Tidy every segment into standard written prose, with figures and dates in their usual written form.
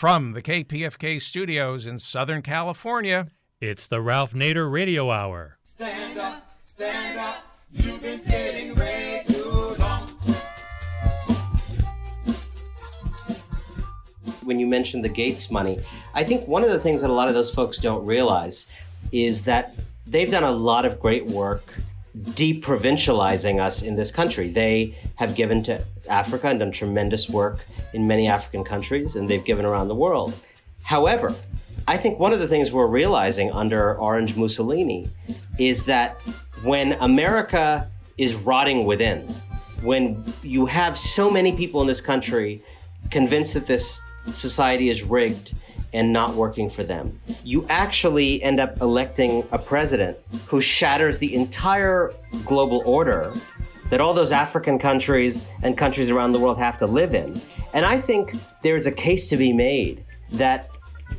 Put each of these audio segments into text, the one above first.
From the KPFK studios in Southern California, it's the Ralph Nader Radio Hour. Stand up, you've been sitting way too long. When you mentioned the Gates money, I think one of the things that a lot of those folks don't realize is that they've done a lot of great work deprovincializing us in this country. They have given to Africa and done tremendous work in many African countries, and they've given around the world. However, I think one of the things we're realizing under Orange Mussolini is that when America is rotting within, when you have so many people in this country convinced that this society is rigged and not working for them, you actually end up electing a president who shatters the entire global order that all those African countries and countries around the world have to live in. And I think there's a case to be made that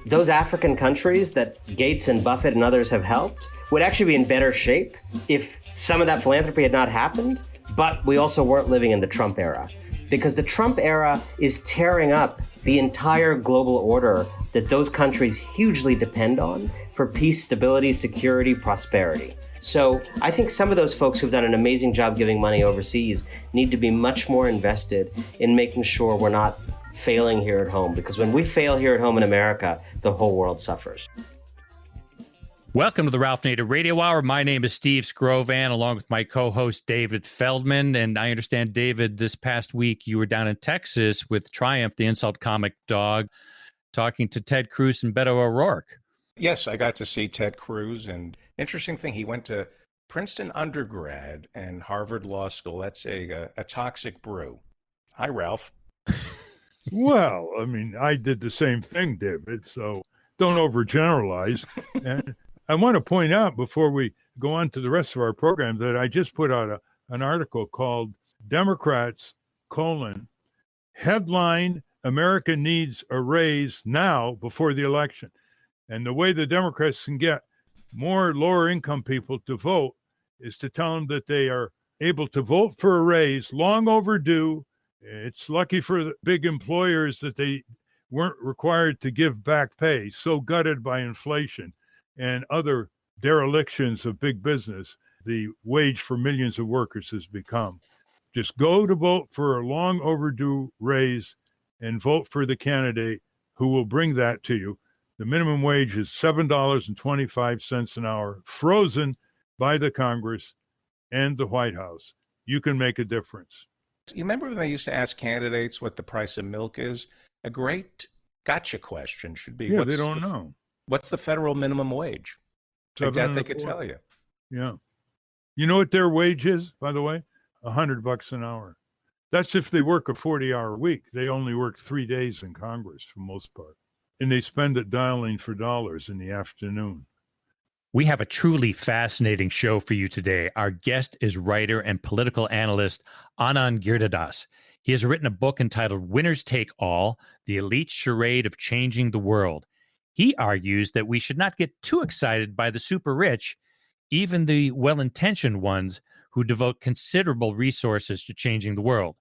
those African countries that Gates and Buffett and others have helped would actually be in better shape if some of that philanthropy had not happened, but we also weren't living in the Trump era. Because the Trump era is tearing up the entire global order that those countries hugely depend on for peace, stability, security, prosperity. So I think some of those folks who've done an amazing job giving money overseas need to be much more invested in making sure we're not failing here at home. Because when we fail here at home in America, the whole world suffers. Welcome to the Ralph Nader Radio Hour. My name is Steve Scrovan, along with my co-host David Feldman. And I understand, David, this past week you were down in Texas with Triumph, the insult comic dog, talking to Ted Cruz and Beto O'Rourke. Yes, I got to see Ted Cruz, and interesting thing, he went to Princeton undergrad and Harvard Law School. That's a toxic brew. Hi, Ralph. Well, I mean, I did the same thing, David, so don't overgeneralize. And I want to point out before we go on to the rest of our program that I just put out an article called Democrats, headline, America needs a raise now before the election. And the way the Democrats can get more lower income people to vote is to tell them that they are able to vote for a raise, long overdue. It's lucky for the big employers that they weren't required to give back pay, so gutted by inflation and other derelictions of big business, the wage for millions of workers has become. Just go to vote for a long overdue raise and vote for the candidate who will bring that to you. The minimum wage is $7.25 an hour, frozen by the Congress and the White House. You can make a difference. You remember when they used to ask candidates what the price of milk is? A great gotcha question should be, they don't know. What's the federal minimum wage? I doubt they could tell you. Yeah. You know what their wage is, by the way? $100 an hour. That's if they work a 40-hour week. They only work 3 days in Congress for the most part. And they spend it dialing for dollars in the afternoon. We have a truly fascinating show for you today. Our guest is writer and political analyst Anand Giridharadas. He has written a book entitled Winners Take All, The Elite Charade of Changing the World. He argues that we should not get too excited by the super rich, even the well-intentioned ones who devote considerable resources to changing the world,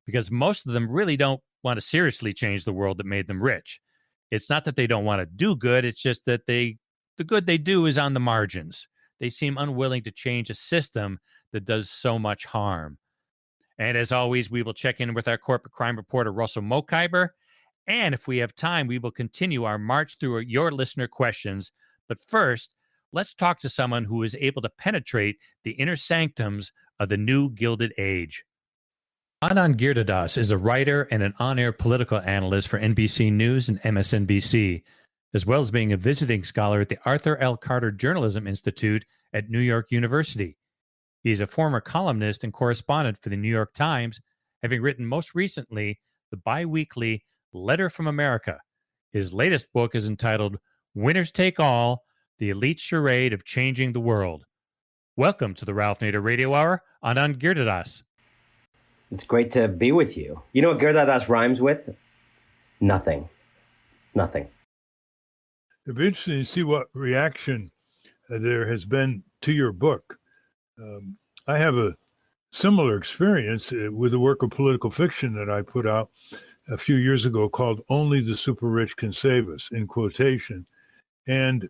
because most of them really don't want to seriously change the world that made them rich. It's not that they don't want to do good, it's just that the good they do is on the margins. They seem unwilling to change a system that does so much harm. And as always, we will check in with our corporate crime reporter, Russell Mokhiber. And if we have time, we will continue our march through your listener questions. But first, let's talk to someone who is able to penetrate the inner sanctums of the new Gilded Age. Anand Giridharadas is a writer and an on-air political analyst for NBC News and MSNBC, as well as being a visiting scholar at the Arthur L. Carter Journalism Institute at New York University. He is a former columnist and correspondent for the New York Times, having written most recently the bi-weekly Letter from America. His latest book is entitled Winners Take All, The Elite Charade of Changing the World. Welcome to the Ralph Nader Radio Hour, Anand Giridharadas. It's great to be with you. You know what Giridharadas rhymes with? Nothing. Nothing. It'd be interesting to see what reaction there has been to your book. I have a similar experience with the work of political fiction that I put out a few years ago called Only the Super Rich Can Save Us, in quotation. And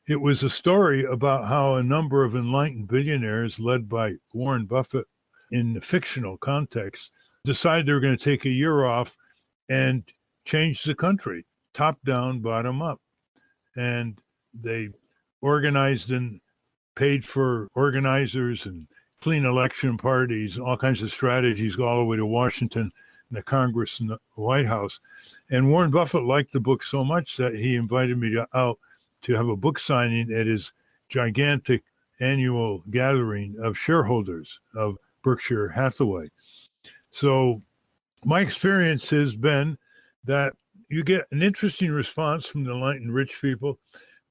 it was a story about how a number of enlightened billionaires led by Warren Buffett in the fictional context decided they were going to take a year off and change the country, top down, bottom up. And they organized and paid for organizers and clean election parties, all kinds of strategies, all the way to Washington and the Congress and the White House. And Warren Buffett liked the book so much that he invited me out to have a book signing at his gigantic annual gathering of shareholders of Berkshire Hathaway. So my experience has been that you get an interesting response from the enlightened rich people,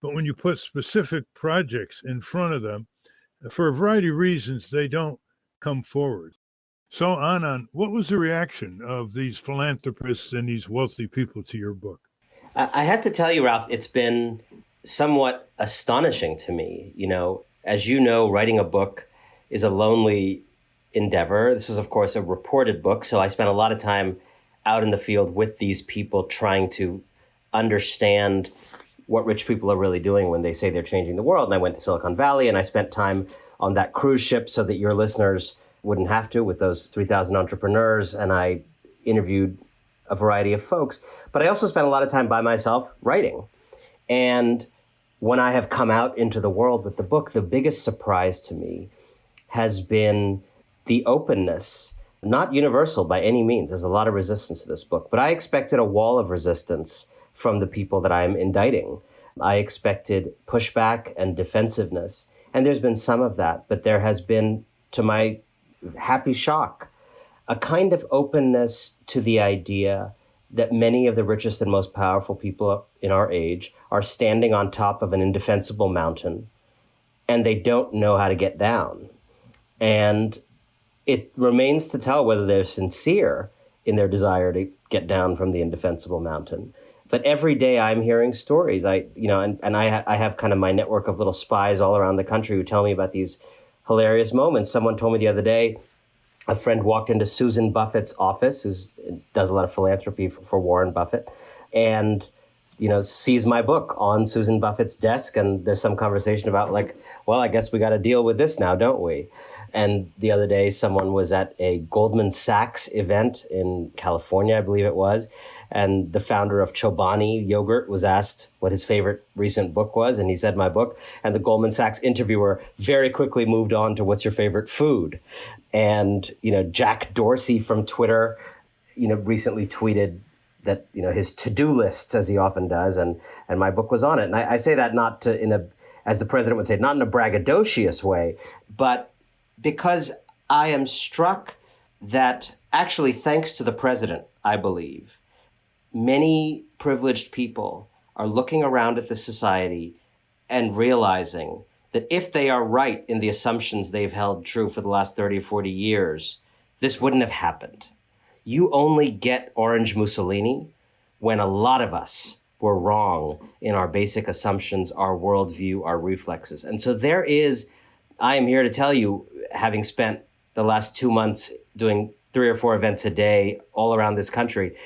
but when you put specific projects in front of them, for a variety of reasons, they don't come forward. So, Anand, what was the reaction of these philanthropists and these wealthy people to your book? I have to tell you, Ralph, it's been somewhat astonishing to me. As you know, writing a book is a lonely endeavor. This is, of course, a reported book. So I spent a lot of time out in the field with these people trying to understand what rich people are really doing when they say they're changing the world. And I went to Silicon Valley and I spent time on that cruise ship so that your listeners wouldn't have to, with those 3,000 entrepreneurs. And I interviewed a variety of folks. But I also spent a lot of time by myself writing. And when I have come out into the world with the book, the biggest surprise to me has been the openness, not universal by any means. There's a lot of resistance to this book, but I expected a wall of resistance from the people that I'm indicting. I expected pushback and defensiveness, and there's been some of that, but there has been, to my happy shock, a kind of openness to the idea that many of the richest and most powerful people in our age are standing on top of an indefensible mountain, and they don't know how to get down. And it remains to tell whether they're sincere in their desire to get down from the indefensible mountain. But every day I'm hearing stories. I have kind of my network of little spies all around the country who tell me about these hilarious moments. Someone told me the other day, a friend walked into Susan Buffett's office, who does a lot of philanthropy for Warren Buffett, and sees my book on Susan Buffett's desk. And there's some conversation about well, I guess we got to deal with this now, don't we? And the other day, someone was at a Goldman Sachs event in California, I believe it was. And the founder of Chobani Yogurt was asked what his favorite recent book was. And he said, my book. And the Goldman Sachs interviewer very quickly moved on to what's your favorite food? And, Jack Dorsey from Twitter, recently tweeted that, his to-do lists, as he often does, and my book was on it. And I say that not to, as the president would say, not in a braggadocious way, but because I am struck that actually, thanks to the president, I believe, many privileged people are looking around at the society and realizing that if they are right in the assumptions they've held true for the last 30 or 40 years, this wouldn't have happened. You only get Orange Mussolini when a lot of us were wrong in our basic assumptions, our worldview, our reflexes. And so I am here to tell you, having spent the last 2 months doing 3 or 4 events a day all around this country,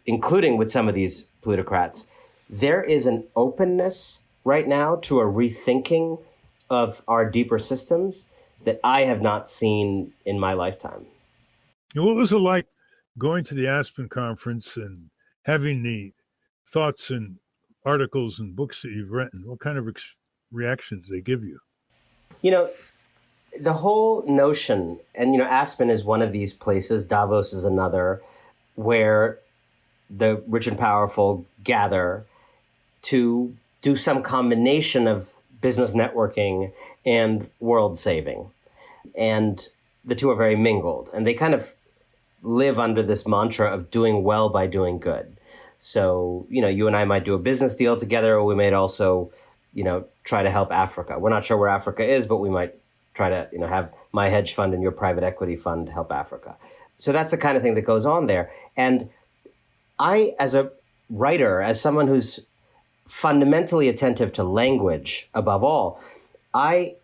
including with some of these plutocrats, there is an openness right now to a rethinking of our deeper systems that I have not seen in my lifetime. And what was it like going to the Aspen conference and having the thoughts and articles and books that you've written? What kind of reactions they give you? The whole notion, and Aspen is one of these places, Davos is another, where the rich and powerful gather to do some combination of business networking and world saving. And the two are very mingled, and they kind of live under this mantra of doing well by doing good. So, you and I might do a business deal together, or we might also, try to help Africa. We're not sure where Africa is, but we might try to, have my hedge fund and your private equity fund help Africa. So that's the kind of thing that goes on there. And I, as a writer, as someone who's fundamentally attentive to language above all, I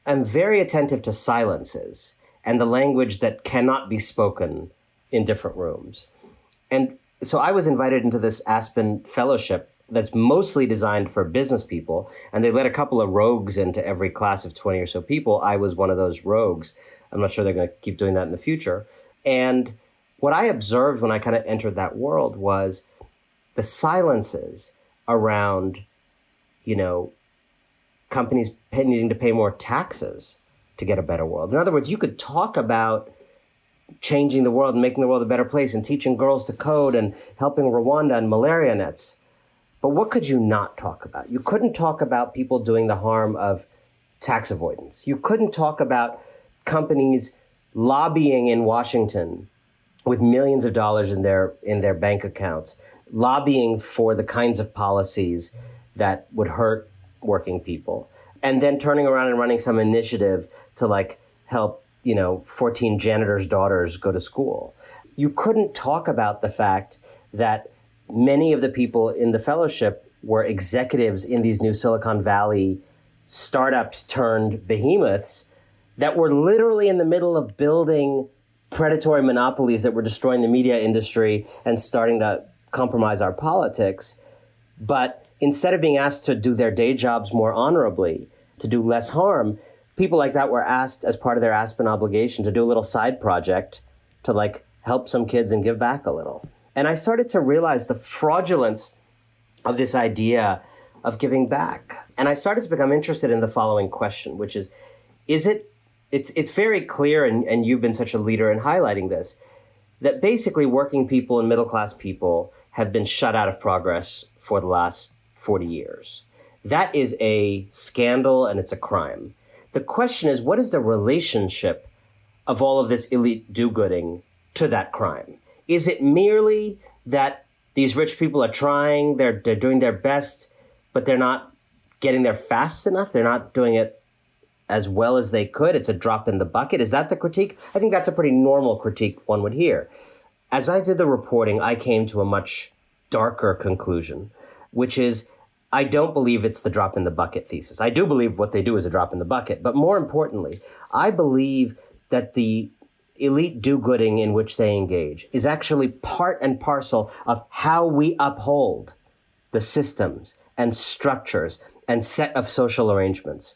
am very attentive to silences and the language that cannot be spoken in different rooms. And So I was invited into this Aspen fellowship that's mostly designed for business people, and they let a couple of rogues into every class of 20 or so people. I was one of those rogues. I'm not sure they're going to keep doing that in the future. And what I observed when I kind of entered that world was the silences around, companies needing to pay more taxes to get a better world. In other words, you could talk about changing the world and making the world a better place and teaching girls to code and helping Rwanda and malaria nets. But what could you not talk about? You couldn't talk about people doing the harm of tax avoidance. You couldn't talk about companies lobbying in Washington with millions of dollars in their bank accounts, lobbying for the kinds of policies that would hurt working people, and then turning around and running some initiative to help 14 janitors' daughters go to school. You couldn't talk about the fact that many of the people in the fellowship were executives in these new Silicon Valley startups turned behemoths that were literally in the middle of building predatory monopolies that were destroying the media industry and starting to compromise our politics. But instead of being asked to do their day jobs more honorably, to do less harm, people like that were asked as part of their Aspen obligation to do a little side project to help some kids and give back a little. And I started to realize the fraudulence of this idea of giving back. And I started to become interested in the following question, which is it's very clear, and you've been such a leader in highlighting this, that basically working people and middle-class people have been shut out of progress for the last 40 years. That is a scandal and it's a crime. The question is, what is the relationship of all of this elite do-gooding to that crime? Is it merely that these rich people are trying, they're doing their best, but they're not getting there fast enough? They're not doing it as well as they could? It's a drop in the bucket. Is that the critique? I think that's a pretty normal critique one would hear. As I did the reporting, I came to a much darker conclusion, which is I don't believe it's the drop in the bucket thesis. I do believe what they do is a drop in the bucket. But more importantly, I believe that the elite do-gooding in which they engage is actually part and parcel of how we uphold the systems and structures and set of social arrangements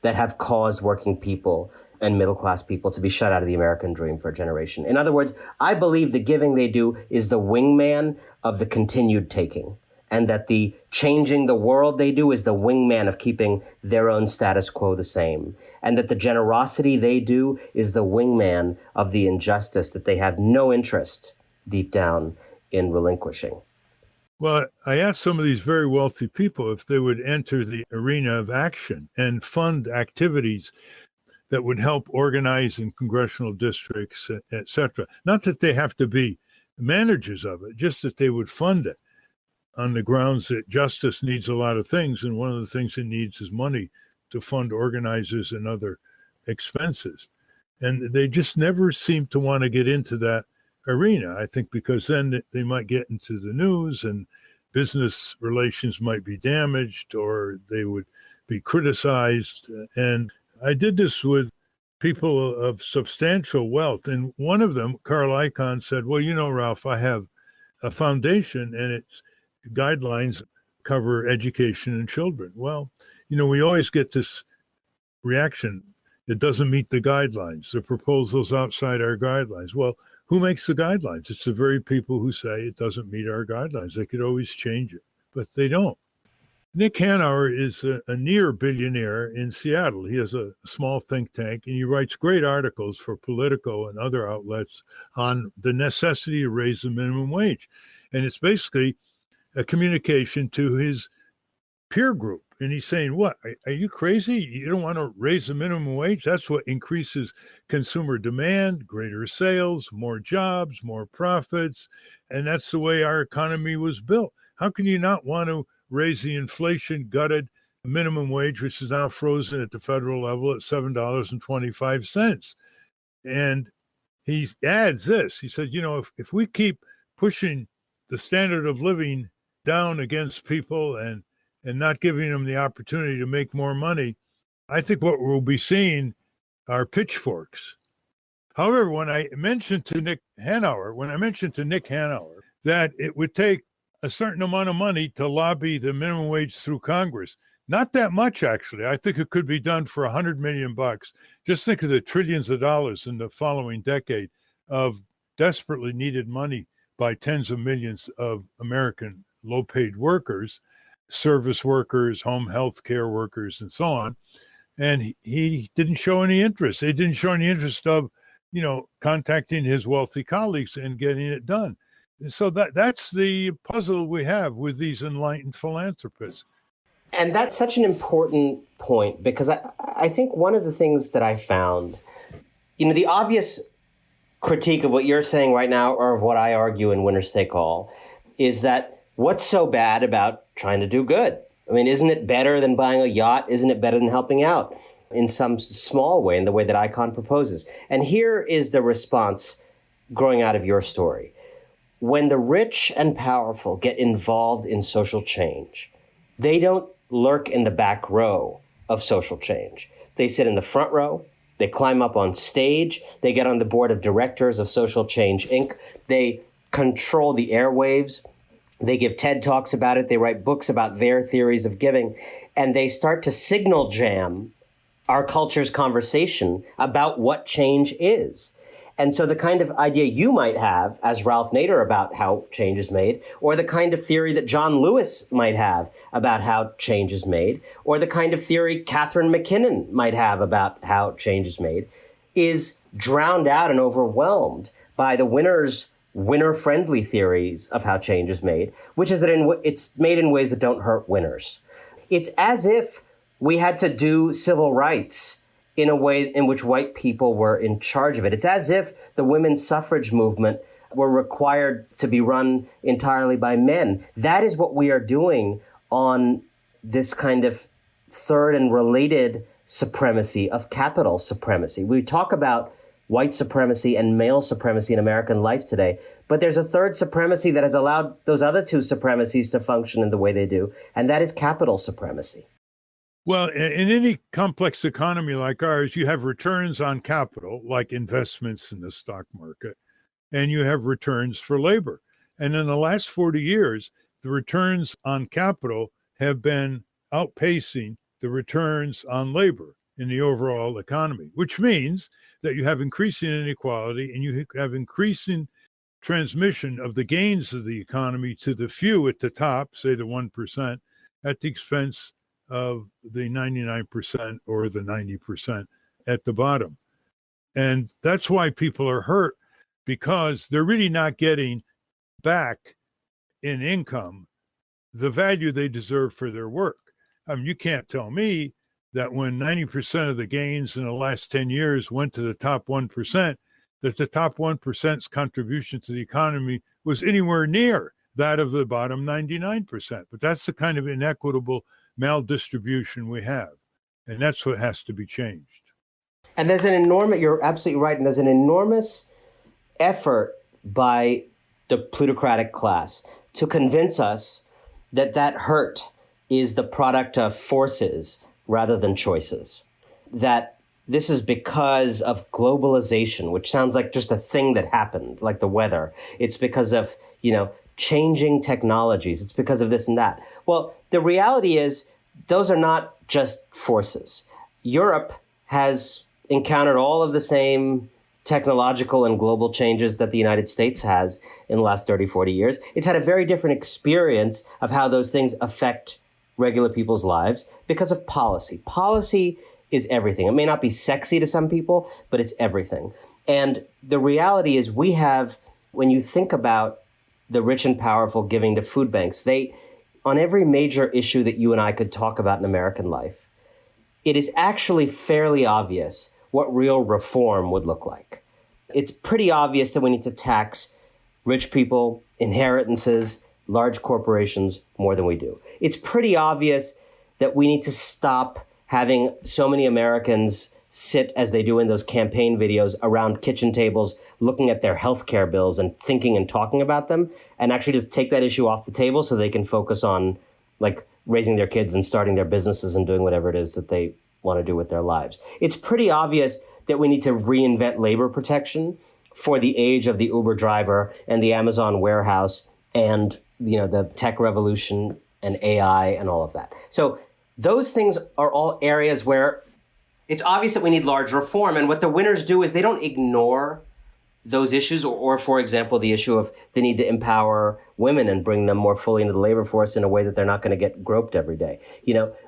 that have caused working people and middle-class people to be shut out of the American dream for a generation. In other words, I believe the giving they do is the wingman of the continued taking, and that the changing the world they do is the wingman of keeping their own status quo the same, and that the generosity they do is the wingman of the injustice that they have no interest deep down in relinquishing. Well, I asked some of these very wealthy people if they would enter the arena of action and fund activities that would help organize in congressional districts, et cetera. Not that they have to be managers of it, just that they would fund it on the grounds that justice needs a lot of things. And one of the things it needs is money to fund organizers and other expenses. And they just never seem to want to get into that arena, I think, because then they might get into the news and business relations might be damaged or they would be criticized. And I did this with people of substantial wealth. And one of them, Carl Icahn, said, well, Ralph, I have a foundation and its guidelines cover education and children. Well, we always get this reaction. It doesn't meet the guidelines. The proposal's outside our guidelines. Well, who makes the guidelines? It's the very people who say it doesn't meet our guidelines. They could always change it, but they don't. Nick Hanauer is a near billionaire in Seattle. He has a small think tank, and he writes great articles for Politico and other outlets on the necessity to raise the minimum wage. And it's basically a communication to his peer group. And he's saying, what, are you crazy? You don't want to raise the minimum wage? That's what increases consumer demand, greater sales, more jobs, more profits. And that's the way our economy was built. How can you not want to raise the inflation gutted minimum wage, which is now frozen at the federal level at $7.25? And he adds this. He said, if we keep pushing the standard of living down against people and not giving them the opportunity to make more money, I think what we'll be seeing are pitchforks. However, when I mentioned to Nick Hanauer that it would take a certain amount of money to lobby the minimum wage through Congress. Not that much, actually. I think it could be done for $100 million. Just think of the trillions of dollars in the following decade of desperately needed money by tens of millions of American low-paid workers, service workers, home health care workers, and so on. And he didn't show any interest. He didn't show any interest of, contacting his wealthy colleagues and getting it done. So that's the puzzle we have with these enlightened philanthropists. And that's such an important point, because I think one of the things that I found, the obvious critique of what you're saying right now, or of what I argue in Winners Take All, is that what's so bad about trying to do good? I mean, isn't it better than buying a yacht? Isn't it better than helping out in some small way, in the way that Icahn proposes? And here is the response growing out of your story. When the rich and powerful get involved in social change, they don't lurk in the back row of social change. They sit in the front row. They climb up on stage. They get on the board of directors of Social Change, Inc. They control the airwaves. They give TED Talks about it. They write books about their theories of giving. And they start to signal jam our culture's conversation about what change is. And so the kind of idea you might have as Ralph Nader about how change is made, or the kind of theory that John Lewis might have about how change is made, or the kind of theory Catherine McKinnon might have about how change is made, is drowned out and overwhelmed by the winner-friendly theories of how change is made, which is that it's made in ways that don't hurt winners. It's as if we had to do civil rights in a way in which white people were in charge of it. It's as if the women's suffrage movement were required to be run entirely by men. That is what we are doing on this kind of third and related supremacy of capital supremacy. We talk about white supremacy and male supremacy in American life today, but there's a third supremacy that has allowed those other two supremacies to function in the way they do, and that is capital supremacy. Well, in any complex economy like ours, you have returns on capital, like investments in the stock market, and you have returns for labor. And in the last 40 years, the returns on capital have been outpacing the returns on labor in the overall economy, which means that you have increasing inequality and you have increasing transmission of the gains of the economy to the few at the top, say the 1%, at the expense of the 99% or the 90% at the bottom. And that's why people are hurt, because they're really not getting back in income the value they deserve for their work. I mean, you can't tell me that when 90% of the gains in the last 10 years went to the top 1%, that the top 1%'s contribution to the economy was anywhere near that of the bottom 99%. But that's the kind of inequitable maldistribution we have. And that's what has to be changed. And there's you're absolutely right, and there's an enormous effort by the plutocratic class to convince us that hurt is the product of forces rather than choices. That this is because of globalization, which sounds like just a thing that happened, like the weather. It's because of, changing technologies. It's because of this and that. Well, the reality is those are not just forces. Europe has encountered all of the same technological and global changes that the United States has in the last 30, 40 years. It's had a very different experience of how those things affect regular people's lives because of policy. Policy is everything. It may not be sexy to some people, but it's everything. And the reality is we have, when you think about the rich and powerful giving to food banks, on every major issue that you and I could talk about in American life, it is actually fairly obvious what real reform would look like. It's pretty obvious that we need to tax rich people, inheritances, large corporations more than we do. It's pretty obvious that we need to stop having so many Americans sit, as they do in those campaign videos, around kitchen tables looking at their healthcare bills and thinking and talking about them, and actually just take that issue off the table so they can focus on raising their kids and starting their businesses and doing whatever it is that they want to do with their lives. It's pretty obvious that we need to reinvent labor protection for the age of the Uber driver and the Amazon warehouse and the tech revolution and AI and all of that. So those things are all areas where it's obvious that we need large reform. And what the winners do is they don't ignore those issues, or for example, the issue of the need to empower women and bring them more fully into the labor force in a way that they're not going to get groped every day.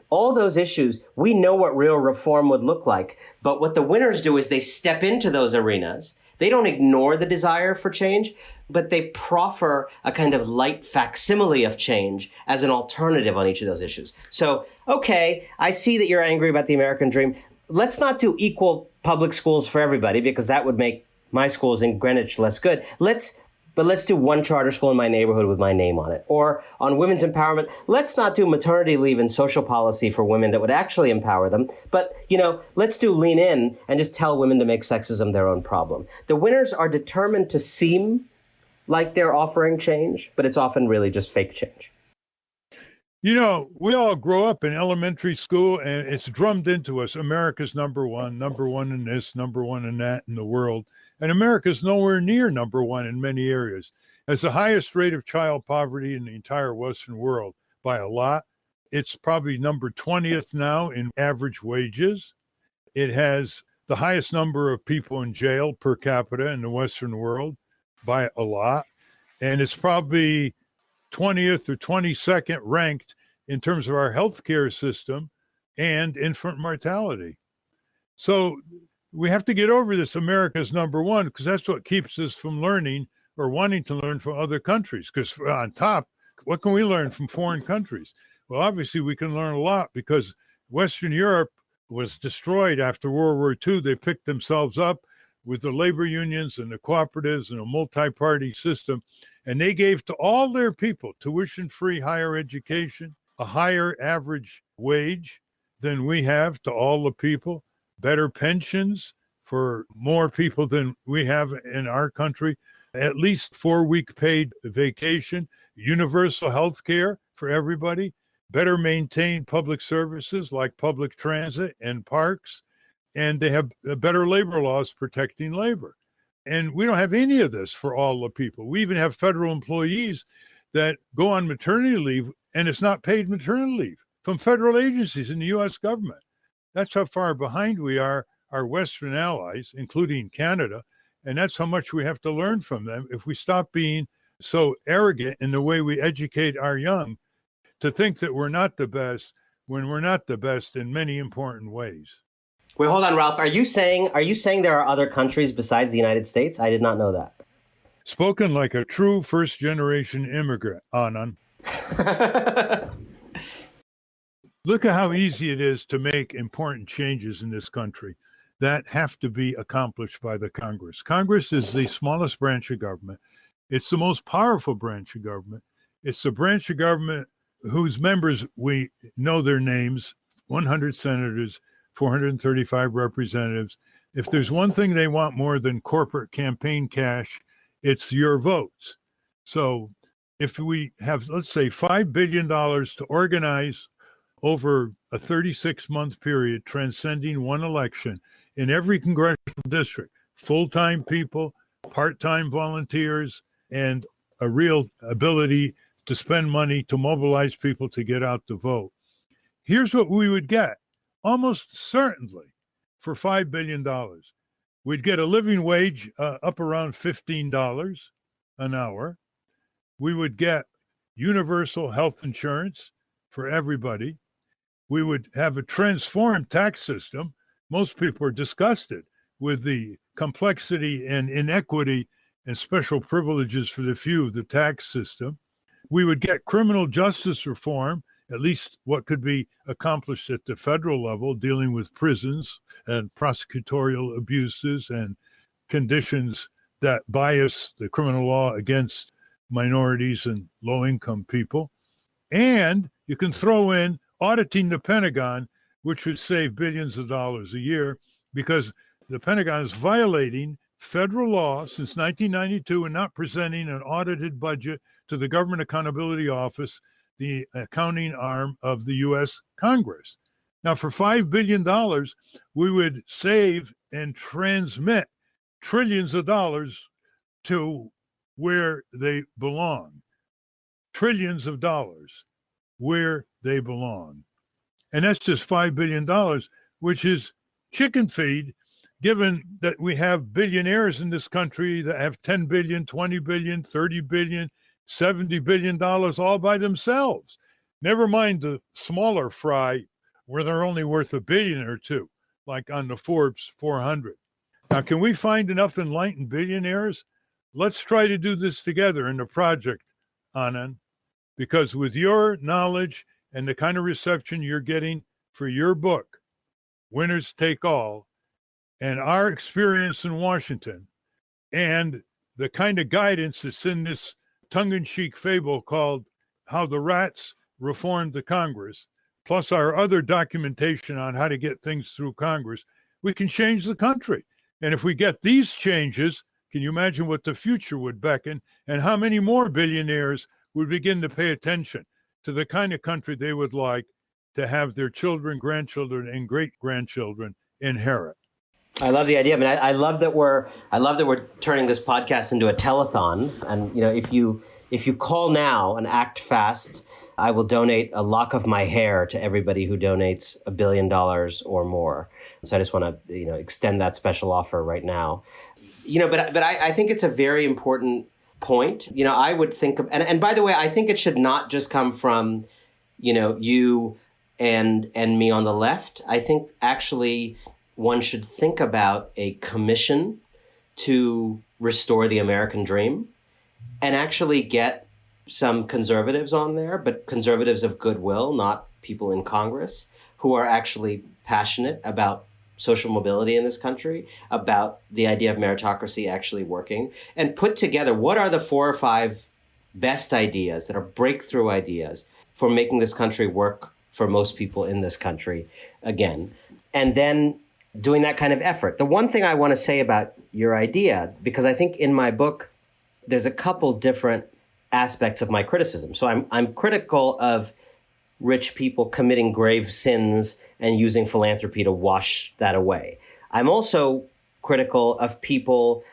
All those issues, we know what real reform would look like. But what the winners do is they step into those arenas. They don't ignore the desire for change, but they proffer a kind of light facsimile of change as an alternative on each of those issues. So, okay, I see that you're angry about the American dream. Let's not do equal public schools for everybody, because that would make my schools in Greenwich less good. Let's do one charter school in my neighborhood with my name on it. Or on women's empowerment, let's not do maternity leave and social policy for women that would actually empower them. But, let's do lean in and just tell women to make sexism their own problem. The winners are determined to seem like they're offering change, but it's often really just fake change. We all grow up in elementary school and it's drummed into us. America's number one in this, number one in that in the world. And America's nowhere near number one in many areas. It has the highest rate of child poverty in the entire Western world by a lot. It's probably number 20th now in average wages. It has the highest number of people in jail per capita in the Western world by a lot. And it's probably 20th or 22nd ranked in terms of our healthcare system and infant mortality. So we have to get over this America's number one, because that's what keeps us from learning or wanting to learn from other countries. Because on top, what can we learn from foreign countries? Well, obviously we can learn a lot, because Western Europe was destroyed after World War II. They picked themselves up with the labor unions and the cooperatives and a multi-party system. And they gave to all their people tuition-free higher education, a higher average wage than we have to all the people, better pensions for more people than we have in our country, at least 4-week paid vacation, universal health care for everybody, better maintained public services like public transit and parks, and they have better labor laws protecting labor. And we don't have any of this for all the people. We even have federal employees that go on maternity leave, and it's not paid maternity leave from federal agencies in the U.S. government. That's how far behind we are our Western allies, including Canada. And that's how much we have to learn from them if we stop being so arrogant in the way we educate our young to think that we're not the best when we're not the best in many important ways. Wait, hold on, Ralph. Are you saying there are other countries besides the United States? I did not know that. Spoken like a true first-generation immigrant, Anand. Look at how easy it is to make important changes in this country that have to be accomplished by the Congress. Congress is the smallest branch of government. It's the most powerful branch of government. It's the branch of government whose members, we know their names, 100 senators, 435 representatives. If there's one thing they want more than corporate campaign cash, it's your votes. So if we have, let's say, $5 billion to organize over a 36-month period, transcending one election in every congressional district, full-time people, part-time volunteers, and a real ability to spend money to mobilize people to get out to vote. Here's what we would get, almost certainly, for $5 billion. We'd get a living wage up around $15 an hour. We would get universal health insurance for everybody. We would have a transformed tax system. Most people are disgusted with the complexity and inequity and special privileges for the few of the tax system. We would get criminal justice reform, at least what could be accomplished at the federal level, dealing with prisons and prosecutorial abuses and conditions that bias the criminal law against minorities and low-income people. And you can throw in auditing the Pentagon, which would save billions of dollars a year, because the Pentagon is violating federal law since 1992 and not presenting an audited budget to the Government Accountability Office, the accounting arm of the U.S. Congress. Now, for $5 billion, we would save and transmit trillions of dollars to where they belong. trillions of dollars where they belong. And that's just $5 billion, which is chicken feed, given that we have billionaires in this country that have 10 billion, 20 billion, 30 billion, $70 billion all by themselves. Never mind the smaller fry where they're only worth $1 billion or $2 billion, like on the Forbes 400. Now, can we find enough enlightened billionaires? Let's try to do this together in the project, Anand, because with your knowledge and the kind of reception you're getting for your book, Winners Take All, and our experience in Washington, and the kind of guidance that's in this tongue-in-cheek fable called How the Rats Reformed the Congress, plus our other documentation on how to get things through Congress, we can change the country. And if we get these changes, can you imagine what the future would beckon, and how many more billionaires would begin to pay attention to the kind of country they would like to have their children, grandchildren, and great-grandchildren inherit? I love the idea. I mean, I love that we're turning this podcast into a telethon. And if you call now and act fast, I will donate a lock of my hair to everybody who donates $1 billion or more. So I just want to extend that special offer right now. But I think it's a very important point. I would think of, and by the way, I think it should not just come from you and me on the left. I think actually one should think about a commission to restore the American dream and actually get some conservatives on there, but conservatives of goodwill, not people in Congress, who are actually passionate about social mobility in this country, about the idea of meritocracy actually working, and put together what are the 4 or 5 best ideas that are breakthrough ideas for making this country work for most people in this country again. And then doing that kind of effort. The one thing I want to say about your idea, because I think in my book, there's a couple different aspects of my criticism. So I'm critical of rich people committing grave sins and using philanthropy to wash that away. I'm also critical of people,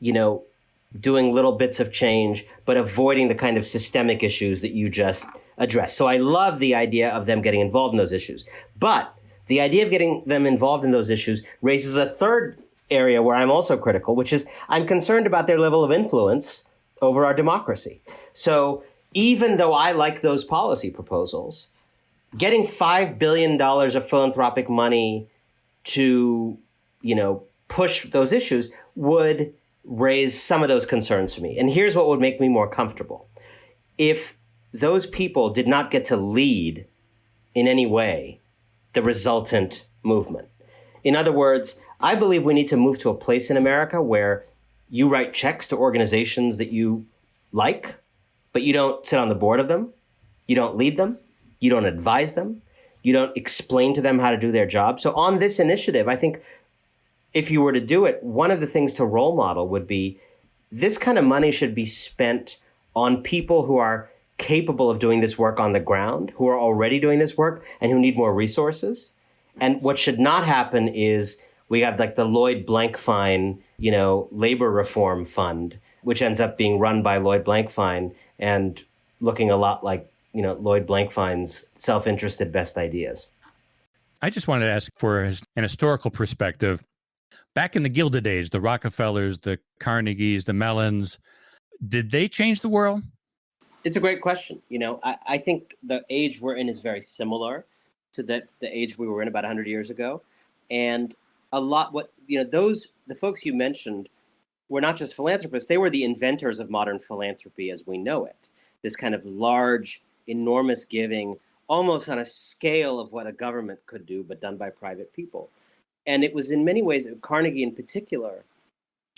doing little bits of change, but avoiding the kind of systemic issues that you just addressed. So I love the idea of them getting involved in those issues. But the idea of getting them involved in those issues raises a third area where I'm also critical, which is I'm concerned about their level of influence over our democracy. So even though I like those policy proposals, getting $5 billion of philanthropic money to, push those issues would raise some of those concerns for me. And here's what would make me more comfortable. If those people did not get to lead in any way the resultant movement. In other words, I believe we need to move to a place in America where you write checks to organizations that you like, but you don't sit on the board of them. You don't lead them. You don't advise them. You don't explain to them how to do their job. So on this initiative, I think if you were to do it, one of the things to role model would be this kind of money should be spent on people who are capable of doing this work on the ground, who are already doing this work and who need more resources. And what should not happen is we have like the Lloyd Blankfein, labor reform fund, which ends up being run by Lloyd Blankfein and looking a lot like, Lloyd Blankfein's self-interested best ideas. I just wanted to ask for an historical perspective. Back in the Gilded Age, the Rockefellers, the Carnegies, the Mellons, did they change the world? It's a great question. I think the age we're in is very similar to the age we were in about 100 years ago. And a lot, the folks you mentioned were not just philanthropists, they were the inventors of modern philanthropy as we know it. This kind of large, enormous giving, almost on a scale of what a government could do, but done by private people. And it was in many ways, Carnegie in particular,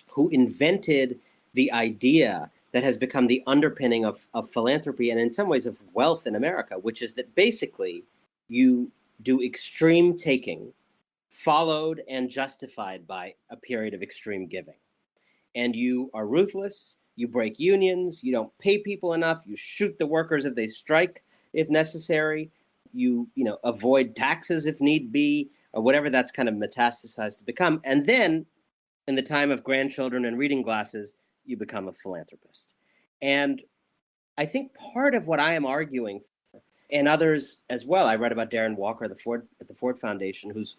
who invented the idea that has become the underpinning of philanthropy and in some ways of wealth in America, which is that basically you do extreme taking followed and justified by a period of extreme giving. And you are ruthless, you break unions, you don't pay people enough, you shoot the workers if they strike if necessary, you avoid taxes if need be, or whatever that's kind of metastasized to become. And then in the time of grandchildren and reading glasses, you become a philanthropist. And I think part of what I am arguing for, and others as well, I read about Darren Walker at the Ford Foundation, who's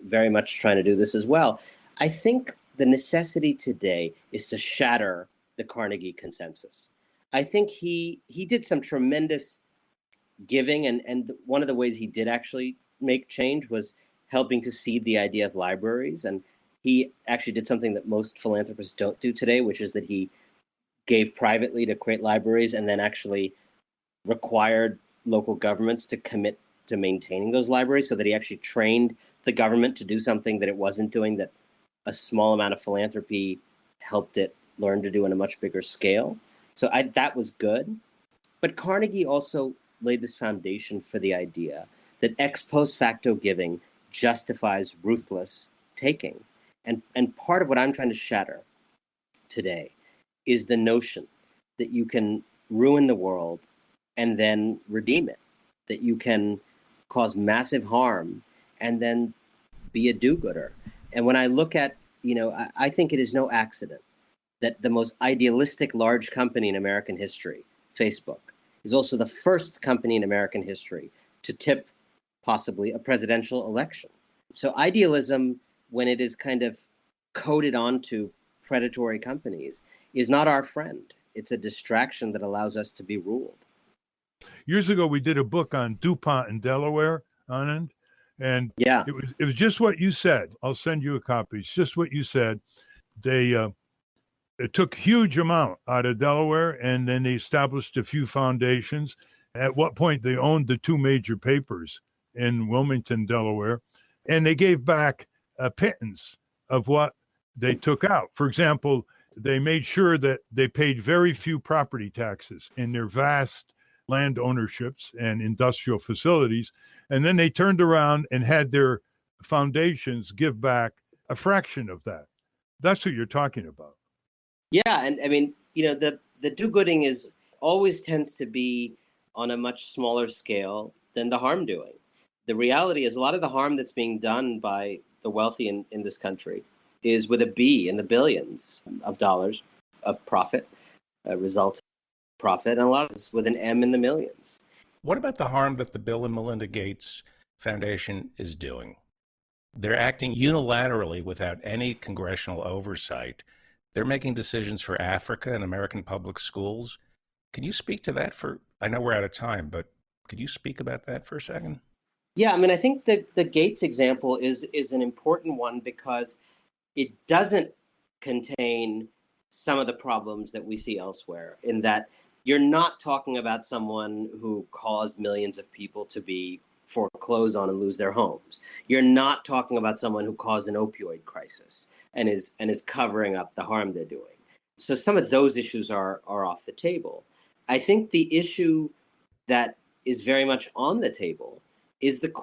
very much trying to do this as well. I think the necessity today is to shatter the Carnegie consensus. I think he did some tremendous giving, and one of the ways he did actually make change was helping to seed the idea of libraries. And he actually did something that most philanthropists don't do today, which is that he gave privately to create libraries and then actually required local governments to commit to maintaining those libraries, so that he actually trained the government to do something that it wasn't doing, that a small amount of philanthropy helped it learn to do on a much bigger scale. So that was good. But Carnegie also laid this foundation for the idea that ex post facto giving justifies ruthless taking. And part of what I'm trying to shatter today is the notion that you can ruin the world and then redeem it, that you can cause massive harm and then be a do-gooder. And when I look at, I think it is no accident that the most idealistic large company in American history, Facebook, is also the first company in American history to tip possibly a presidential election. So idealism, when it is kind of coded onto predatory companies, is not our friend. It's a distraction that allows us to be ruled. Years ago, we did a book on DuPont in Delaware, Anand, and yeah, it was just what you said. I'll send you a copy. It's just what you said. They it took huge amount out of Delaware, and then they established a few foundations. At what point they owned the two major papers in Wilmington, Delaware, and they gave back a pittance of what they took out. For example, they made sure that they paid very few property taxes in their vast land ownerships and industrial facilities. And then they turned around and had their foundations give back a fraction of that. That's what you're talking about. Yeah. And I mean, the do-gooding is always tends to be on a much smaller scale than the harm doing. The reality is a lot of the harm that's being done by the wealthy in this country is with a B in the billions of dollars of profit, result profit, and a lot of it's with an M in the millions. What about the harm that the Bill and Melinda Gates Foundation is doing? They're acting unilaterally without any congressional oversight. They're making decisions for Africa and American public schools. Can you speak to that I know we're out of time, but could you speak about that for a second? Yeah, I mean, I think the Gates example is an important one because it doesn't contain some of the problems that we see elsewhere, in that you're not talking about someone who caused millions of people to be foreclosed on and lose their homes. You're not talking about someone who caused an opioid crisis and is covering up the harm they're doing. So some of those issues are off the table. I think the issue that is very much on the table is the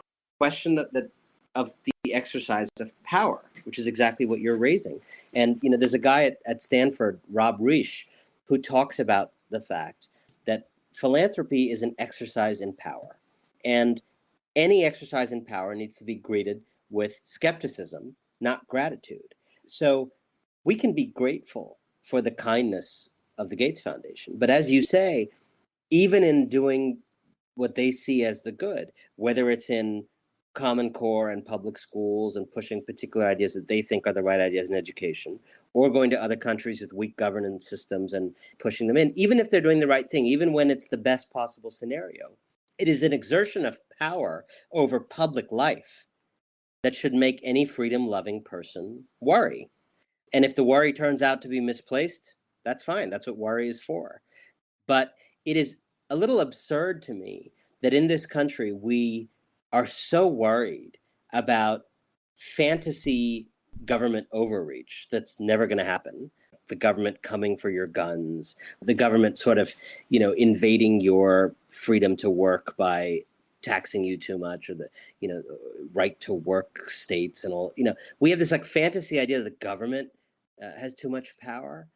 question that of the exercise of power, which is exactly what you're raising. And there's a guy at Stanford, Rob Reich, who talks about the fact that philanthropy is an exercise in power, and any exercise in power needs to be greeted with skepticism, not gratitude. So we can be grateful for the kindness of the Gates Foundation, but as you say, even in doing what they see as the good, whether it's in Common Core and public schools and pushing particular ideas that they think are the right ideas in education, or going to other countries with weak governance systems and pushing them in, even if they're doing the right thing, even when it's the best possible scenario, it is an exertion of power over public life that should make any freedom-loving person worry. And if the worry turns out to be misplaced, that's fine. That's what worry is for. But it is a little absurd to me that in this country, we are so worried about fantasy government overreach that's never going to happen. The government coming for your guns, the government sort of, invading your freedom to work by taxing you too much, or the, right to work states and all. We have this like fantasy idea that the government has too much power.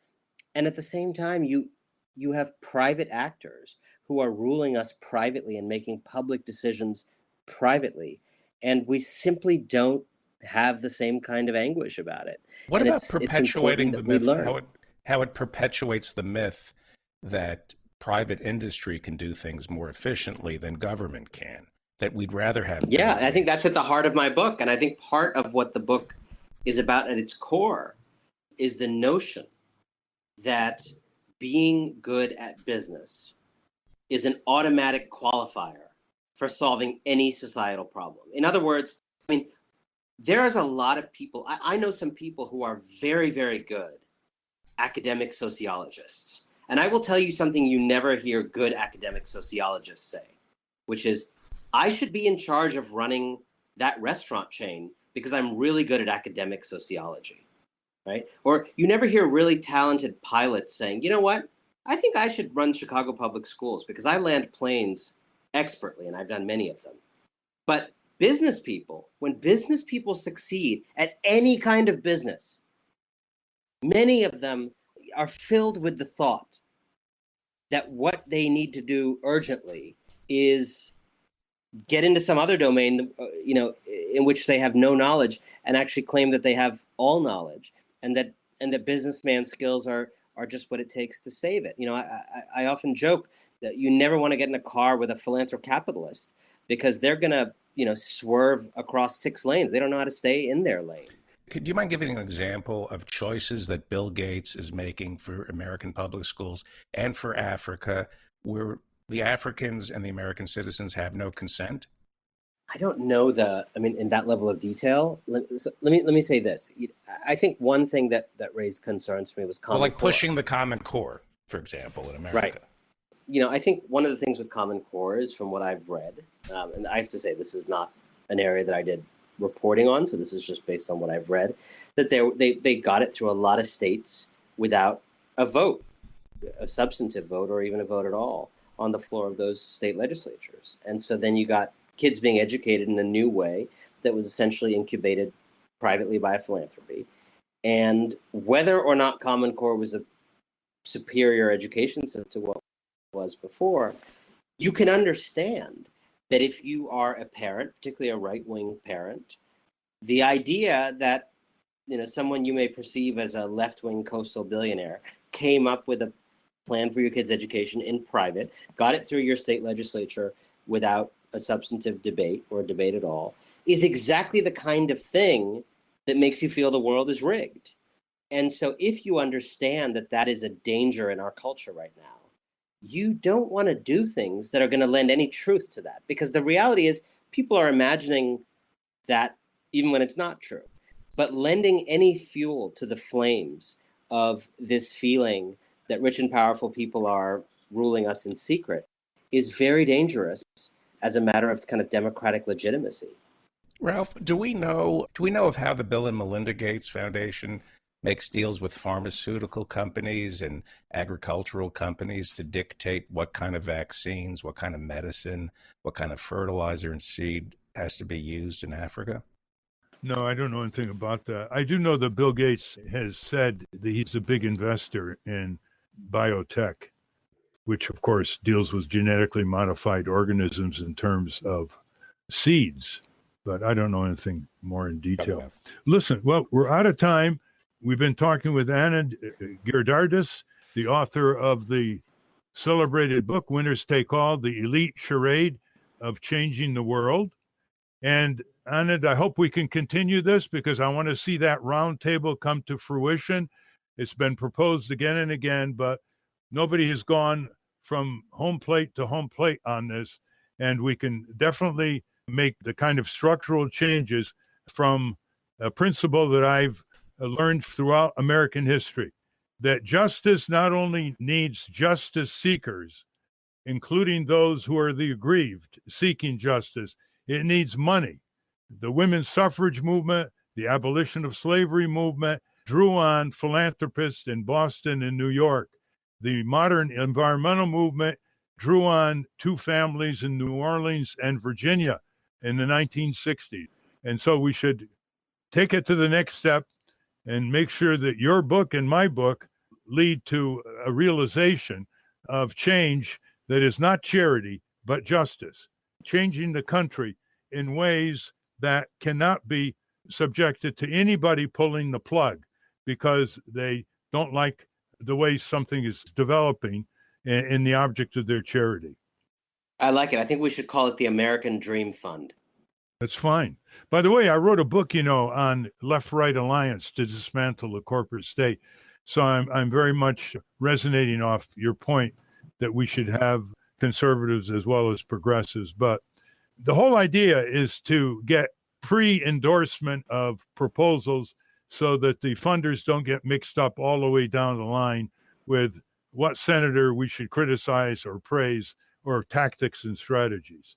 And at the same time, you have private actors who are ruling us privately and making public decisions privately, and we simply don't have the same kind of anguish about it. What and about perpetuating the myth? How it perpetuates the myth that private industry can do things more efficiently than government can, that we'd rather have. Yeah, I think that's at the heart of my book. And I think part of what the book is about at its core is the notion that being good at business is an automatic qualifier for solving any societal problem. In other words, I mean, there's a lot of people, I know some people who are very, very good academic sociologists. And I will tell you something you never hear good academic sociologists say, which is, I should be in charge of running that restaurant chain because I'm really good at academic sociology, right? Or you never hear really talented pilots saying, you know what? I think I should run Chicago Public Schools because I land planes expertly, and I've done many of them. But business people, when business people succeed at any kind of business, many of them are filled with the thought that what they need to do urgently is get into some other domain, in which they have no knowledge, and actually claim that they have all knowledge, and that businessman skills are just what it takes to save it. I often joke that you never want to get in a car with a philanthrocapitalist because they're gonna, swerve across 6 lanes. They don't know how to stay in their lane. Could you mind giving an example of choices that Bill Gates is making for American public schools and for Africa, where the Africans and the American citizens have no consent? I don't know in that level of detail. Let me say this. I think one thing that raised concerns for me was Common Core. Pushing the Common Core, for example, in America. Right. I think one of the things with Common Core is, from what I've read, and I have to say this is not an area that I did reporting on, so this is just based on what I've read, that they got it through a lot of states without a vote, a substantive vote, or even a vote at all on the floor of those state legislatures. And so then you got kids being educated in a new way that was essentially incubated privately by philanthropy. And whether or not Common Core was a superior education system to what it was before, you can understand that if you are a parent, particularly a right-wing parent, the idea that someone you may perceive as a left-wing coastal billionaire came up with a plan for your kid's education in private, got it through your state legislature without a substantive debate or a debate at all, is exactly the kind of thing that makes you feel the world is rigged. And so if you understand that that is a danger in our culture right now, you don't want to do things that are going to lend any truth to that, because the reality is people are imagining that even when it's not true. But lending any fuel to the flames of this feeling that rich and powerful people are ruling us in secret is very dangerous as a matter of kind of democratic legitimacy. Ralph, do we know of how the Bill and Melinda Gates Foundation makes deals with pharmaceutical companies and agricultural companies to dictate what kind of vaccines, what kind of medicine, what kind of fertilizer and seed has to be used in Africa? No, I don't know anything about that. I do know that Bill Gates has said that he's a big investor in biotech, which of course deals with genetically modified organisms in terms of seeds, but I don't know anything more in detail. Okay. Listen, well, we're out of time. We've been talking with Anand Giridharadas, the author of the celebrated book, Winners Take All, the elite charade of changing the world. And Anand, I hope we can continue this because I want to see that roundtable come to fruition. It's been proposed again and again, but nobody has gone from home plate to home plate on this. And we can definitely make the kind of structural changes from a principle that I've learned throughout American history, that justice not only needs justice seekers, including those who are the aggrieved seeking justice, it needs money. The women's suffrage movement, the abolition of slavery movement drew on philanthropists in Boston and New York. The modern environmental movement drew on 2 families in New Orleans and Virginia in the 1960s. And so we should take it to the next step and make sure that your book and my book lead to a realization of change that is not charity, but justice, changing the country in ways that cannot be subjected to anybody pulling the plug because they don't like the way something is developing in the object of their charity. I like it. I think we should call it the American Dream Fund. That's fine. By the way, I wrote a book, on left-right alliance to dismantle the corporate state. So I'm very much resonating off your point that we should have conservatives as well as progressives. But the whole idea is to get pre-endorsement of proposals so that the funders don't get mixed up all the way down the line with what senator we should criticize or praise or tactics and strategies.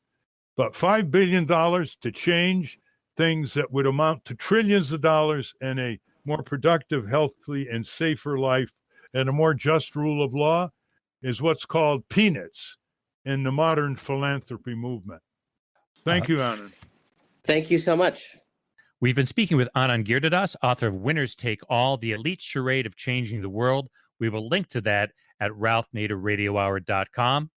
But $5 billion to change things that would amount to trillions of dollars and a more productive, healthy, and safer life and a more just rule of law is what's called peanuts in the modern philanthropy movement. Thank you, Anand. Thank you so much. We've been speaking with Anand Giridharadas, author of Winners Take All, The Elite Charade of Changing the World. We will link to that at ralphnaderradiohour.com.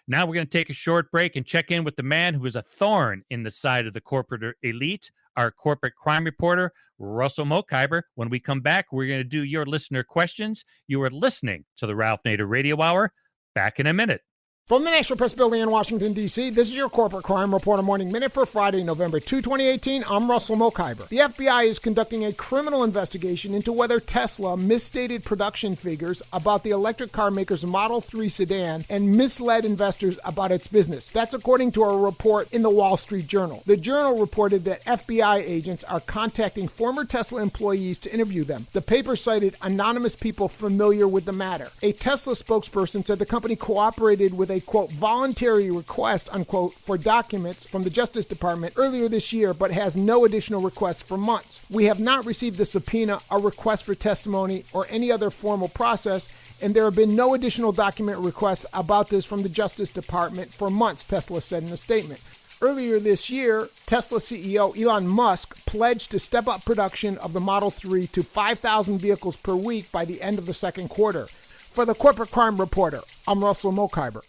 Now we're going to take a short break and check in with the man who is a thorn in the side of the corporate elite, our corporate crime reporter, Russell Mokhiber. When we come back, we're going to do your listener questions. You are listening to the Ralph Nader Radio Hour. Back in a minute. From the National Press Building in Washington, D.C., this is your Corporate Crime Reporter Morning Minute for Friday, November 2, 2018. I'm Russell Mokhiber. The FBI is conducting a criminal investigation into whether Tesla misstated production figures about the electric car maker's Model 3 sedan and misled investors about its business. That's according to a report in the Wall Street Journal. The Journal reported that FBI agents are contacting former Tesla employees to interview them. The paper cited anonymous people familiar with the matter. A Tesla spokesperson said the company cooperated with a, quote, voluntary request, unquote, for documents from the Justice Department earlier this year, but has no additional requests for months. We have not received a subpoena, a request for testimony, or any other formal process, and there have been no additional document requests about this from the Justice Department for months, Tesla said in a statement. Earlier this year, Tesla CEO Elon Musk pledged to step up production of the Model 3 to 5,000 vehicles per week by the end of the second quarter. For the Corporate Crime Reporter, I'm Russell Mokhiber.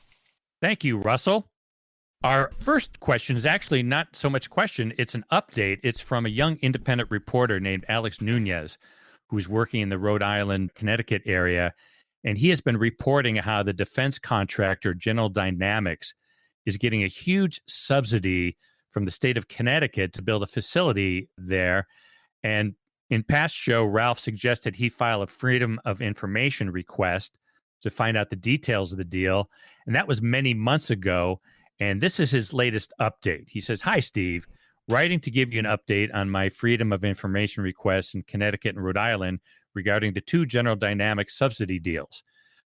Thank you, Russell. Our first question is actually not so much a question, it's an update. It's from a young independent reporter named Alex Nunez, who's working in the Rhode Island, Connecticut area. And he has been reporting how the defense contractor General Dynamics is getting a huge subsidy from the state of Connecticut to build a facility there. And in past show, Ralph suggested he file a Freedom of Information request to find out the details of the deal. And that was many months ago. And this is his latest update. He says, "Hi, Steve. Writing to give you an update on my Freedom of Information requests in Connecticut and Rhode Island regarding the two General Dynamics subsidy deals.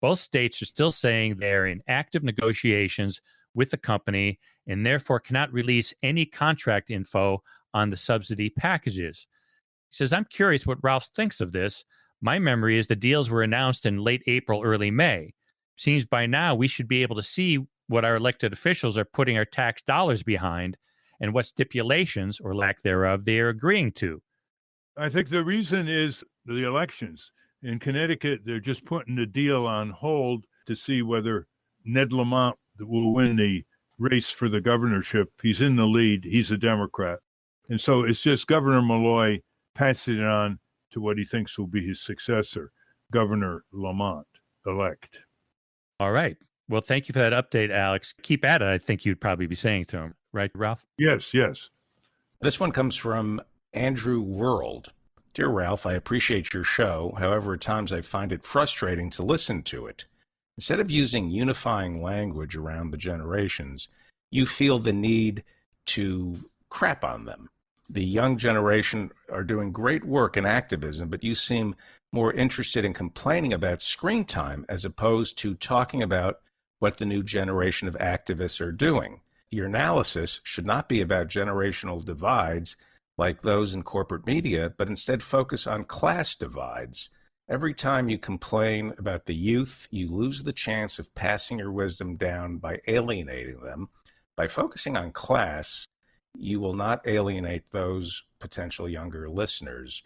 Both states are still saying they're in active negotiations with the company and therefore cannot release any contract info on the subsidy packages." He says, "I'm curious what Ralph thinks of this. My memory is the deals were announced in late April, early May. Seems by now we should be able to see what our elected officials are putting our tax dollars behind and what stipulations, or lack thereof, they are agreeing to." I think the reason is the elections. In Connecticut, they're just putting the deal on hold to see whether Ned Lamont will win the race for the governorship. He's in the lead. He's a Democrat. And so it's just Governor Malloy passing it on to what he thinks will be his successor, Governor Lamont-elect. All right. Well, thank you for that update, Alex. Keep at it, I think you'd probably be saying to him. Right, Ralph? Yes, yes. This one comes from Andrew World. "Dear Ralph, I appreciate your show. However, at times I find it frustrating to listen to it. Instead of using unifying language around the generations, you feel the need to crap on them. The young generation are doing great work in activism, but you seem more interested in complaining about screen time as opposed to talking about what the new generation of activists are doing. Your analysis should not be about generational divides like those in corporate media, but instead focus on class divides. Every time you complain about the youth, you lose the chance of passing your wisdom down by alienating them. By focusing on class, you will not alienate those potential younger listeners."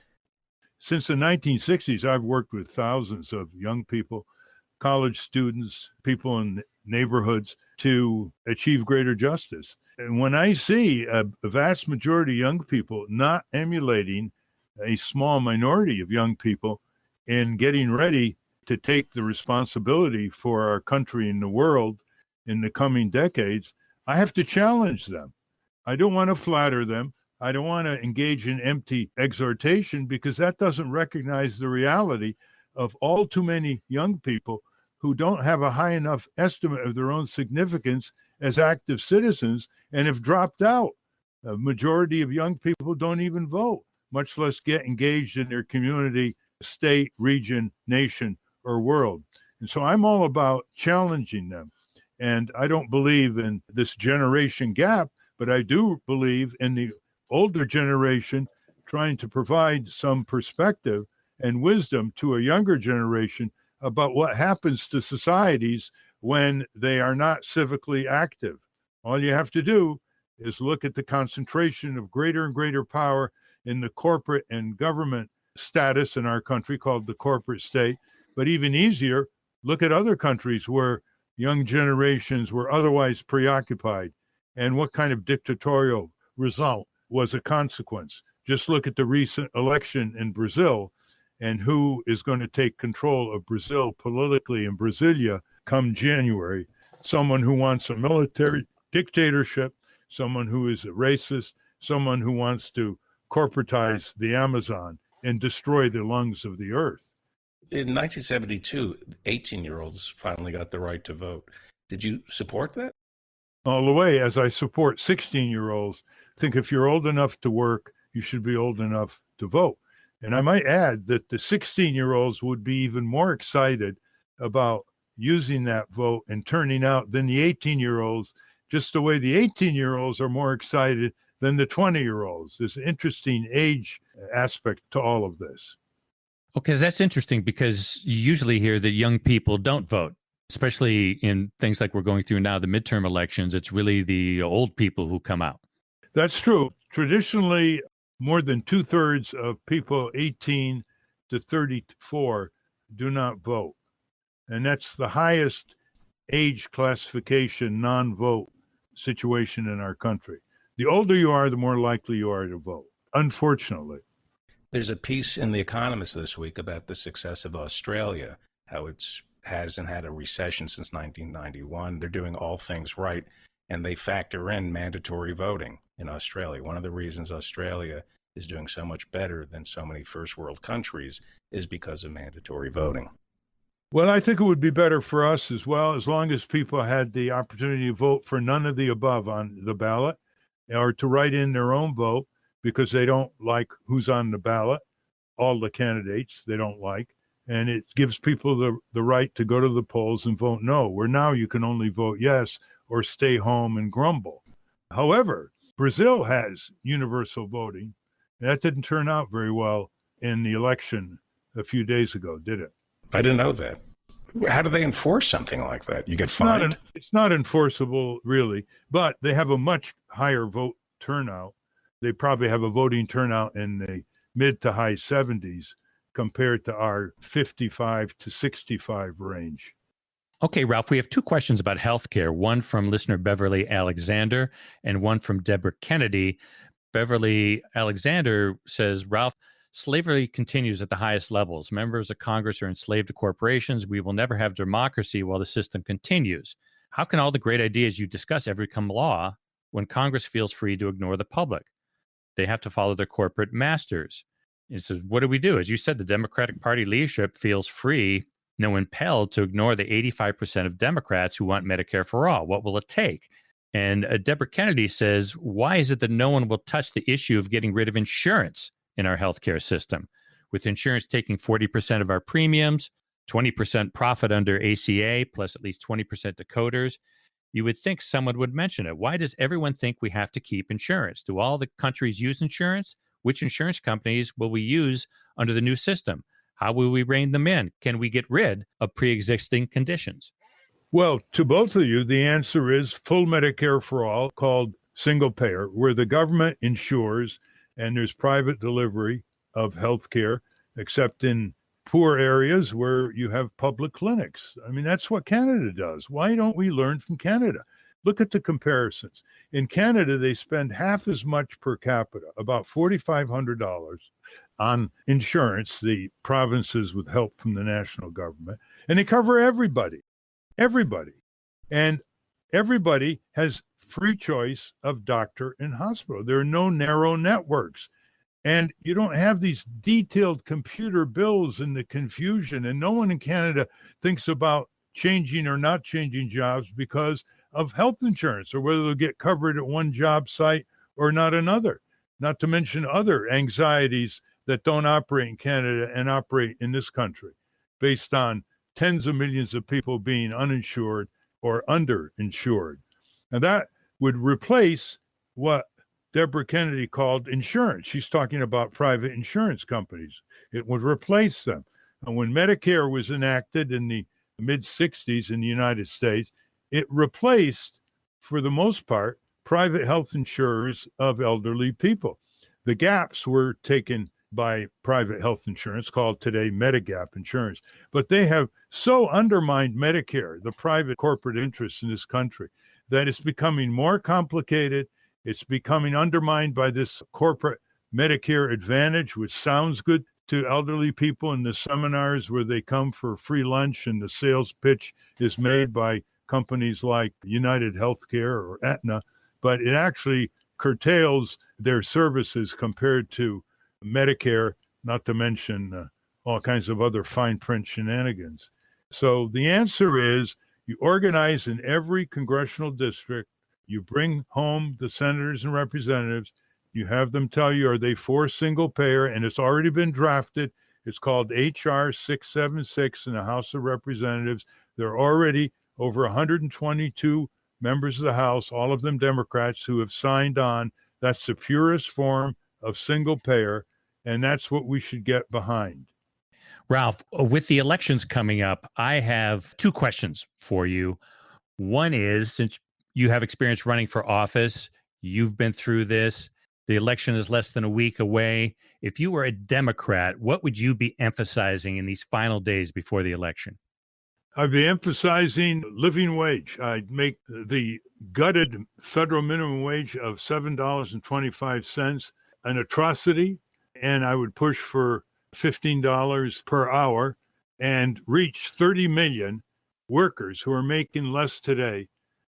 Since the 1960s, I've worked with thousands of young people, college students, people in neighborhoods to achieve greater justice. And when I see a vast majority of young people not emulating a small minority of young people in getting ready to take the responsibility for our country and the world in the coming decades, I have to challenge them. I don't want to flatter them. I don't want to engage in empty exhortation, because that doesn't recognize the reality of all too many young people who don't have a high enough estimate of their own significance as active citizens and have dropped out. A majority of young people don't even vote, much less get engaged in their community, state, region, nation, or world. And so I'm all about challenging them. And I don't believe in this generation gap, but I do believe in the older generation trying to provide some perspective and wisdom to a younger generation about what happens to societies when they are not civically active. All you have to do is look at the concentration of greater and greater power in the corporate and government status in our country, called the corporate state. But even easier, look at other countries where young generations were otherwise preoccupied, and what kind of dictatorial result was a consequence. Just look at the recent election in Brazil and who is going to take control of Brazil politically in Brasilia come January. Someone who wants a military dictatorship, someone who is a racist, someone who wants to corporatize the Amazon and destroy the lungs of the earth. In 1972, 18-year-olds finally got the right to vote. Did you support that? All the way, as I support 16-year-olds. I think if you're old enough to work, you should be old enough to vote. And I might add that the 16-year-olds would be even more excited about using that vote and turning out than the 18-year-olds, just the way the 18-year-olds are more excited than the 20-year-olds. There's an interesting age aspect to all of this. Okay, that's interesting, because you usually hear that young people don't vote, especially in things like we're going through now, the midterm elections. It's really the old people who come out. That's true. Traditionally, more than 2/3 of people 18 to 34 do not vote. And that's the highest age classification non-vote situation in our country. The older you are, the more likely you are to vote, unfortunately. There's a piece in The Economist this week about the success of Australia, how it hasn't had a recession since 1991. They're doing all things right, and they factor in mandatory voting in Australia. One of the reasons Australia is doing so much better than so many first world countries is because of mandatory voting. Well, I think it would be better for us as well, as long as people had the opportunity to vote for none of the above on the ballot, or to write in their own vote because they don't like who's on the ballot, all the candidates they don't like. And it gives people the right to go to the polls and vote no, where now you can only vote yes or stay home and grumble. However, Brazil has universal voting. That didn't turn out very well in the election a few days ago, did it? I didn't know that. How do they enforce something like that? You get fined? It's not enforceable, really, but they have a much higher vote turnout. They probably have a voting turnout in the mid to high 70s compared to our 55 to 65 range. Okay, Ralph, we have two questions about healthcare, one from listener Beverly Alexander and one from Deborah Kennedy. Beverly Alexander says, Ralph, slavery continues at the highest levels. Members of Congress are enslaved to corporations. We will never have democracy while the system continues. How can all the great ideas you discuss ever become law when Congress feels free to ignore the public? They have to follow their corporate masters. It says, what do we do? As you said, the Democratic Party leadership feels free, impelled to ignore the 85% of Democrats who want Medicare for all. What will it take? And Deborah Kennedy says, why is it that no one will touch the issue of getting rid of insurance in our healthcare system? With insurance taking 40% of our premiums, 20% profit under ACA, plus at least 20% to coders, you would think someone would mention it. Why does everyone think we have to keep insurance? Do all the countries use insurance? Which insurance companies will we use under the new system? How will we rein them in? Can we get rid of pre-existing conditions? Well, to both of you, the answer is full Medicare for all, called single payer, where the government insures and there's private delivery of health care, except in poor areas where you have public clinics. I mean, that's what Canada does. Why don't we learn from Canada? Look at the comparisons. In Canada, they spend half as much per capita, about $4,500, on insurance, the provinces with help from the national government, and they cover everybody, everybody. And everybody has free choice of doctor and hospital. There are no narrow networks. And you don't have these detailed computer bills and the confusion. And no one in Canada thinks about changing or not changing jobs because of health insurance or whether they'll get covered at one job site or not another, not to mention other anxieties that don't operate in Canada and operate in this country based on tens of millions of people being uninsured or underinsured. And that would replace what Deborah Kennedy called insurance. She's talking about private insurance companies. It would replace them. And when Medicare was enacted in the mid-60s in the United States, it replaced, for the most part, private health insurers of elderly people. The gaps were taken by private health insurance, called today Medigap insurance. But they have so undermined Medicare, the private corporate interests in this country, that it's becoming more complicated. It's becoming undermined by this corporate Medicare Advantage, which sounds good to elderly people in the seminars where they come for free lunch and the sales pitch is made by companies like United Healthcare or Aetna, but it actually curtails their services compared to Medicare, not to mention all kinds of other fine print shenanigans. So the answer is you organize in every congressional district, you bring home the senators and representatives, you have them tell you, are they for single payer? And it's already been drafted. It's called H.R. 676 in the House of Representatives. There are already over 122 members of the House, all of them Democrats, who have signed on. That's the purest form of single payer, and that's what we should get behind. Ralph, with the elections coming up, I have two questions for you. One is, since you have experience running for office, you've been through this, the election is less than a week away. If you were a Democrat, what would you be emphasizing in these final days before the election? I'd be emphasizing living wage. I'd make the gutted federal minimum wage of $7.25 an atrocity, and I would push for $15 per hour and reach 30 million workers who are making less today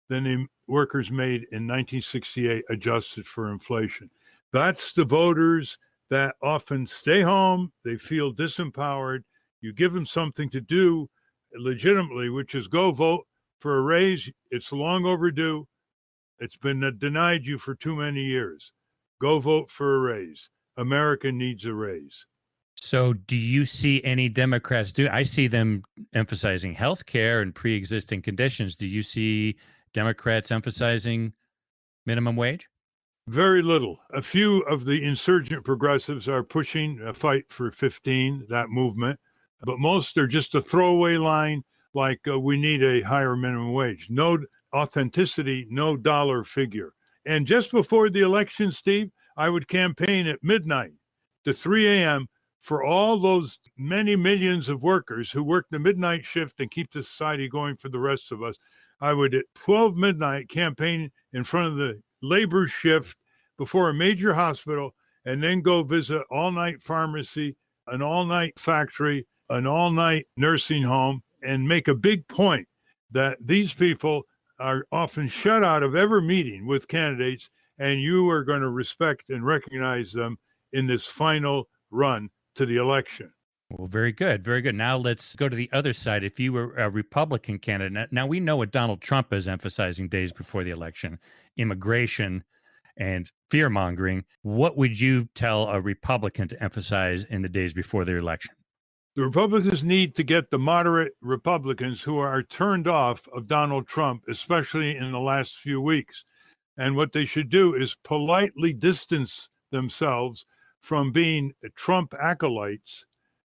than the workers made in 1968, adjusted for inflation. That's the voters that often stay home. They feel disempowered. You give them something to do legitimately, which is go vote for a raise. It's long overdue. It's been denied you for too many years. Go vote for a raise. America needs a raise. So do you see any Democrats do? I see them emphasizing health care and pre-existing conditions. Do you see Democrats emphasizing minimum wage? Very little. A few of the insurgent progressives are pushing a fight for 15, that movement, but most are just a throwaway line like we need a higher minimum wage. No authenticity, no dollar figure. And just before the election, Steve, I would campaign at midnight to 3 a.m. for all those many millions of workers who work the midnight shift and keep the society going for the rest of us. I would at 12 midnight campaign in front of the labor shift before a major hospital and then go visit all-night pharmacy, an all-night factory, an all-night nursing home, and make a big point that these people are often shut out of every meeting with candidates, and you are going to respect and recognize them in this final run to the election. Well, very good. Very good. Now let's go to the other side. If you were a Republican candidate, now we know what Donald Trump is emphasizing days before the election, immigration and fear-mongering. What would you tell a Republican to emphasize in the days before their election? The Republicans need to get the moderate Republicans who are turned off of Donald Trump, especially in the last few weeks. And what they should do is politely distance themselves from being Trump acolytes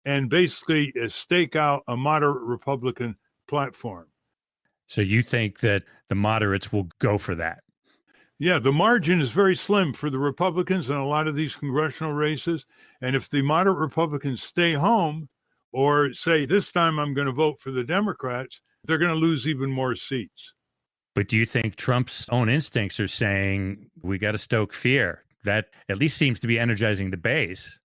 and basically stake out a moderate Republican platform. So you think that the moderates will go for that? Yeah, the margin is very slim for the Republicans in a lot of these congressional races. And if the moderate Republicans stay home or say, this time I'm going to vote for the Democrats, they're going to lose even more seats. But do you think Trump's own instincts are saying we got to stoke fear? That at least seems to be energizing the base.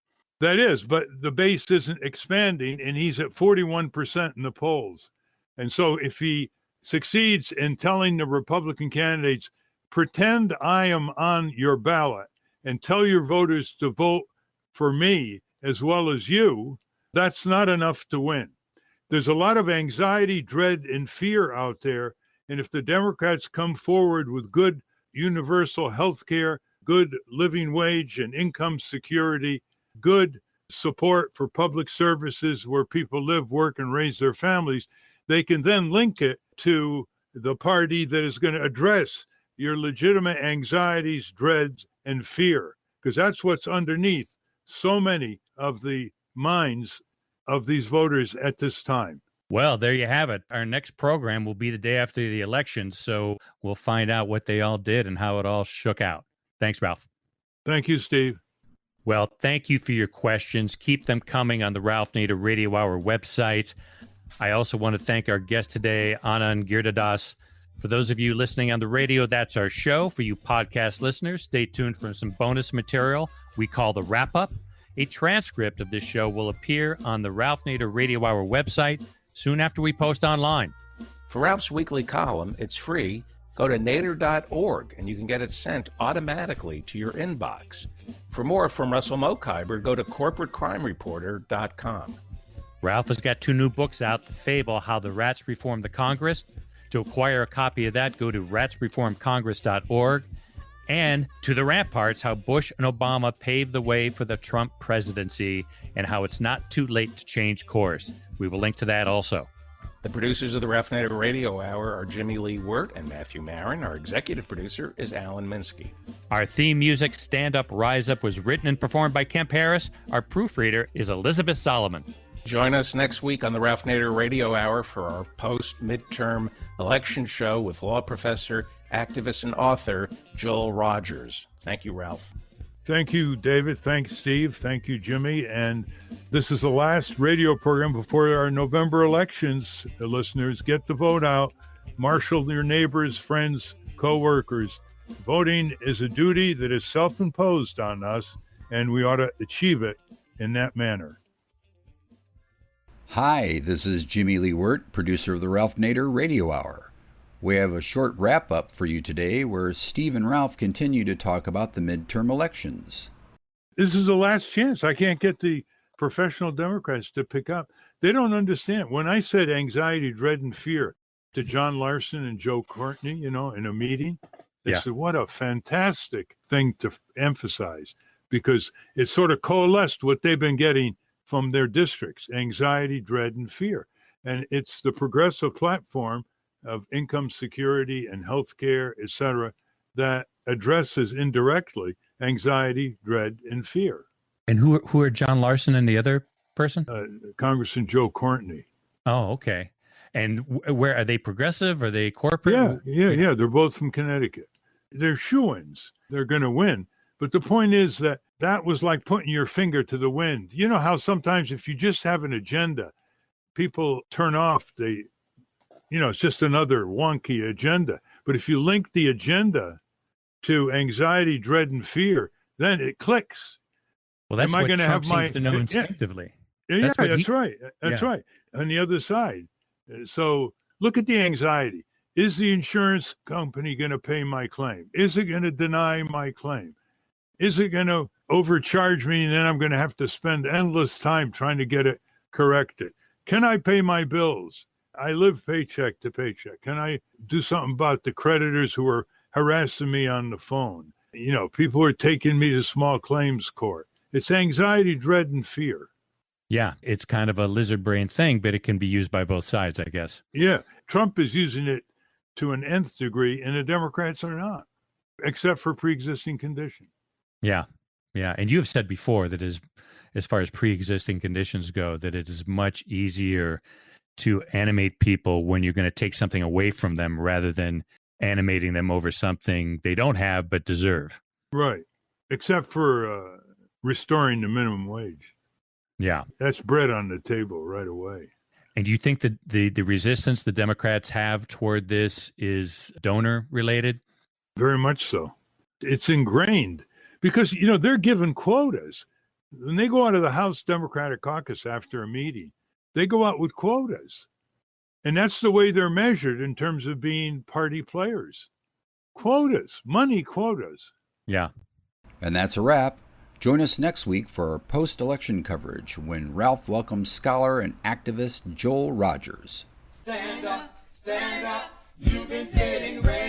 That is, but the base isn't expanding, and he's at 41% in the polls. And so if he succeeds in telling the Republican candidates, pretend I am on your ballot and tell your voters to vote for me as well as you, that's not enough to win. There's a lot of anxiety, dread, and fear out there. And if the Democrats come forward with good universal health care, good living wage and income security, good support for public services where people live, work, and raise their families, they can then link it to the party that is going to address your legitimate anxieties, dreads, and fear, because that's what's underneath so many of the minds of these voters at this time. Well, there you have it. Our next program will be the day after the election, so we'll find out what they all did and how it all shook out. Thanks, Ralph. Thank you, Steve. Well, thank you for your questions. Keep them coming on the Ralph Nader Radio Hour website. I also want to thank our guest today, Anand Giridharadas. For those of you listening on the radio, that's our show. For you podcast listeners, stay tuned for some bonus material we call the Wrap-Up. A transcript of this show will appear on the Ralph Nader Radio Hour website soon after we post online. For Ralph's weekly column, it's free. Go to nader.org and you can get it sent automatically to your inbox. For more from Russell Mokhiber, go to corporatecrimereporter.com. Ralph has got 2 new books out, The Fable, How the Rats Reformed the Congress. To acquire a copy of that, go to ratsreformcongress.org. And To the Ramparts, How Bush and Obama Paved the Way for the Trump Presidency and How It's Not Too Late to Change Course. We will link to that also. The producers of the Ralph Nader Radio Hour are Jimmy Lee Wirt and Matthew Marin. Our executive producer is Alan Minsky. Our theme music, Stand Up, Rise Up, was written and performed by Kemp Harris. Our proofreader is Elizabeth Solomon. Join us next week on the Ralph Nader Radio Hour for our post-midterm election show with law professor, activist, and author Joel Rogers. Thank you, Ralph. Thank you, David. Thanks, Steve. Thank you, Jimmy. And this is the last radio program before our November elections. The listeners, get the vote out. Marshal your neighbors, friends, co-workers. Voting is a duty that is self-imposed on us, and we ought to achieve it in that manner. Hi, this is Jimmy Lee Wirt, producer of the Ralph Nader Radio Hour. We have a short wrap-up for you today where Steve and Ralph continue to talk about the midterm elections. This is the last chance. I can't get the professional Democrats to pick up. They don't understand. When I said anxiety, dread, and fear to John Larson and Joe Courtney, in a meeting, they said, what a fantastic thing to emphasize, because it sort of coalesced what they've been getting from their districts, anxiety, dread, and fear. And it's the progressive platform of income security and health care, et cetera, that addresses indirectly anxiety, dread, and fear. And who are John Larson and the other person? Congressman Joe Courtney. Oh, okay. And where are they? Progressive? Are they corporate? Yeah. They're both from Connecticut. They're shoo-ins. They're going to win. But the point is that was like putting your finger to the wind. You know how sometimes if you just have an agenda, people turn off it's just another wonky agenda. But if you link the agenda to anxiety, dread, and fear, then it clicks. Well, that's what Trump seems to know instinctively. That's right. That's right. On the other side. So look at the anxiety. Is the insurance company going to pay my claim? Is it going to deny my claim? Is it going to overcharge me and then I'm going to have to spend endless time trying to get it corrected? Can I pay my bills? I live paycheck to paycheck. Can I do something about the creditors who are harassing me on the phone? People are taking me to small claims court. It's anxiety, dread, and fear. Yeah, it's kind of a lizard brain thing, but it can be used by both sides, I guess. Yeah, Trump is using it to an nth degree, and the Democrats are not, except for pre-existing condition. Yeah. And you have said before that as far as pre-existing conditions go, that it is much easier to animate people when you're going to take something away from them rather than animating them over something they don't have but deserve. Right. Except for restoring the minimum wage. Yeah. That's bread on the table right away. And do you think that the resistance the Democrats have toward this is donor related? Very much so. It's ingrained because, they're given quotas. when they go out of the House Democratic Caucus after a meeting, they go out with quotas. And that's the way they're measured in terms of being party players. Quotas, money quotas. Yeah. And that's a wrap. Join us next week for our post-election coverage when Ralph welcomes scholar and activist Joel Rogers. Stand up, you've been sitting ready.